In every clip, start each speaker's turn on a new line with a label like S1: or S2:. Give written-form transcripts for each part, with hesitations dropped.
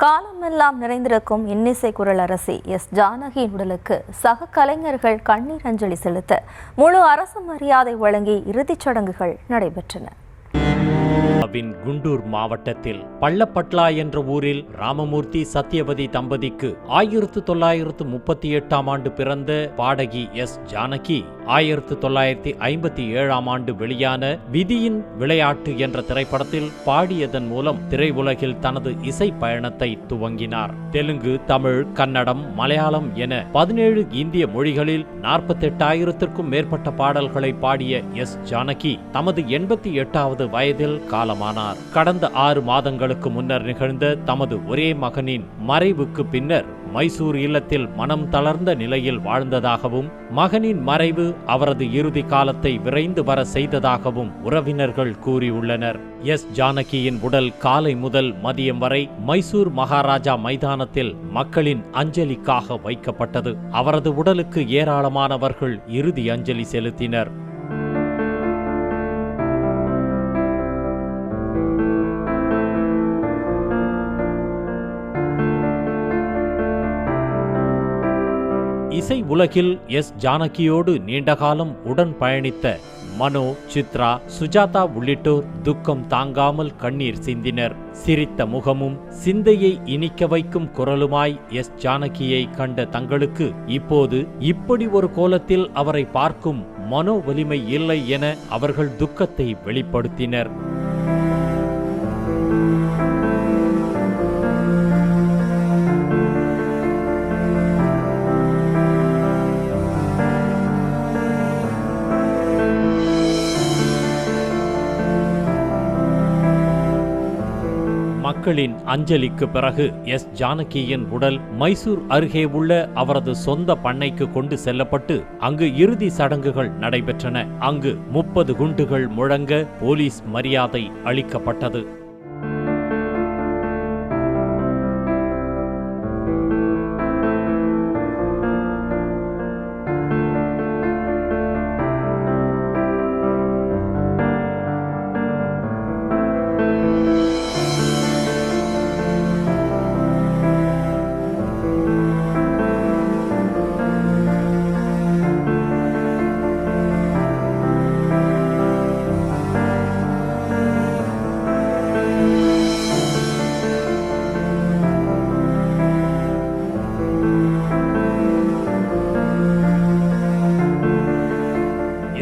S1: காலமெல்லாம் நிறைந்திருக்கும் இன்னிசை குரல் அரசி எஸ் ஜானகியின் உடலுக்கு சக கலைஞர்கள் கண்ணீர் அஞ்சலி செலுத்த முழு அரசு மரியாதை வழங்கி இறுதிச் சடங்குகள் நடைபெற்றன.
S2: குண்டூர் மாவட்டத்தில் பள்ளப்பட்லா என்ற ஊரில் ராமமூர்த்தி சத்யவதி தம்பதிக்கு 1938ஆம் ஆண்டு பிறந்த பாடகி எஸ் ஜானகி 1957ஆம் ஆண்டு வெளியான விதியின் விளையாட்டு என்ற திரைப்படத்தில் பாடியதன் மூலம் திரையுலகில் தனது இசை பயணத்தை துவங்கினார். தெலுங்கு, தமிழ், கன்னடம், மலையாளம் என 17 இந்திய மொழிகளில் 48,000க்கும் மேற்பட்ட பாடல்களை பாடிய எஸ் ஜானகி தமது 88வது வயதில் காலமானார். கடந்த 6 மாதங்களுக்கு முன்னர் நிகழ்ந்த தமது ஒரே மகனின் மறைவுக்கு பின்னர் மைசூர் இல்லத்தில் மனம் தளர்ந்த நிலையில் வாழ்ந்ததாகவும் மகனின் மறைவு அவரது இறுதி காலத்தை விரைந்து வர செய்ததாகவும் உறவினர்கள் கூறியுள்ளனர். எஸ் ஜானகியின் உடல் காலை முதல் மதியம் வரை மைசூர் மகாராஜா மைதானத்தில் மக்களின் அஞ்சலிக்காக வைக்கப்பட்டது. அவரது உடலுக்கு ஏராளமானவர்கள் இறுதி அஞ்சலி செலுத்தினர். இசை உலகில் எஸ் ஜானகியோடு நீண்டகாலம் உடன் பயணித்த மனோ, சித்ரா, சுஜாதா உள்ளிட்டோர் துக்கம் தாங்காமல் கண்ணீர் சிந்தினர். சிரித்த முகமும் சிந்தையை இனிக்க வைக்கும் குரலுமாய் எஸ் ஜானகியை கண்ட தங்களுக்கு இப்போது இப்படி ஒரு கோலத்தில் அவரை பார்க்கும் மனோ வலிமை இல்லை என அவர்கள் துக்கத்தை வெளிப்படுத்தினர். மக்களின் அஞ்சலிக்கு பிறகு எஸ் ஜானகியின் உடல் மைசூர் அருகே உள்ள அவரது சொந்த பண்ணைக்கு கொண்டு செல்லப்பட்டு அங்கு இறுதி சடங்குகள் நடைபெற்றன. அங்கு 30 குண்டுகள் முழங்க போலீஸ் மரியாதை அளிக்கப்பட்டது.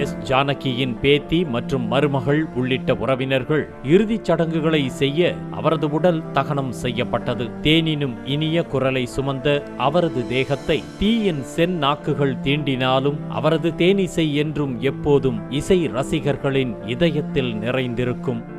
S2: எஸ் ஜானகியின் பேத்தி மற்றும் மருமகள் உள்ளிட்ட உறவினர்கள் இறுதிச் சடங்குகளை செய்ய அவரது உடல் தகனம் செய்யப்பட்டது. தேனினும் இனிய குரலை சுமந்த அவரது தேகத்தை தீயின் செந்நாக்குகள் தீண்டினாலும் அவரது தேனிசை என்றும் எப்போதும் இசை ரசிகர்களின் இதயத்தில் நிறைந்திருக்கும்.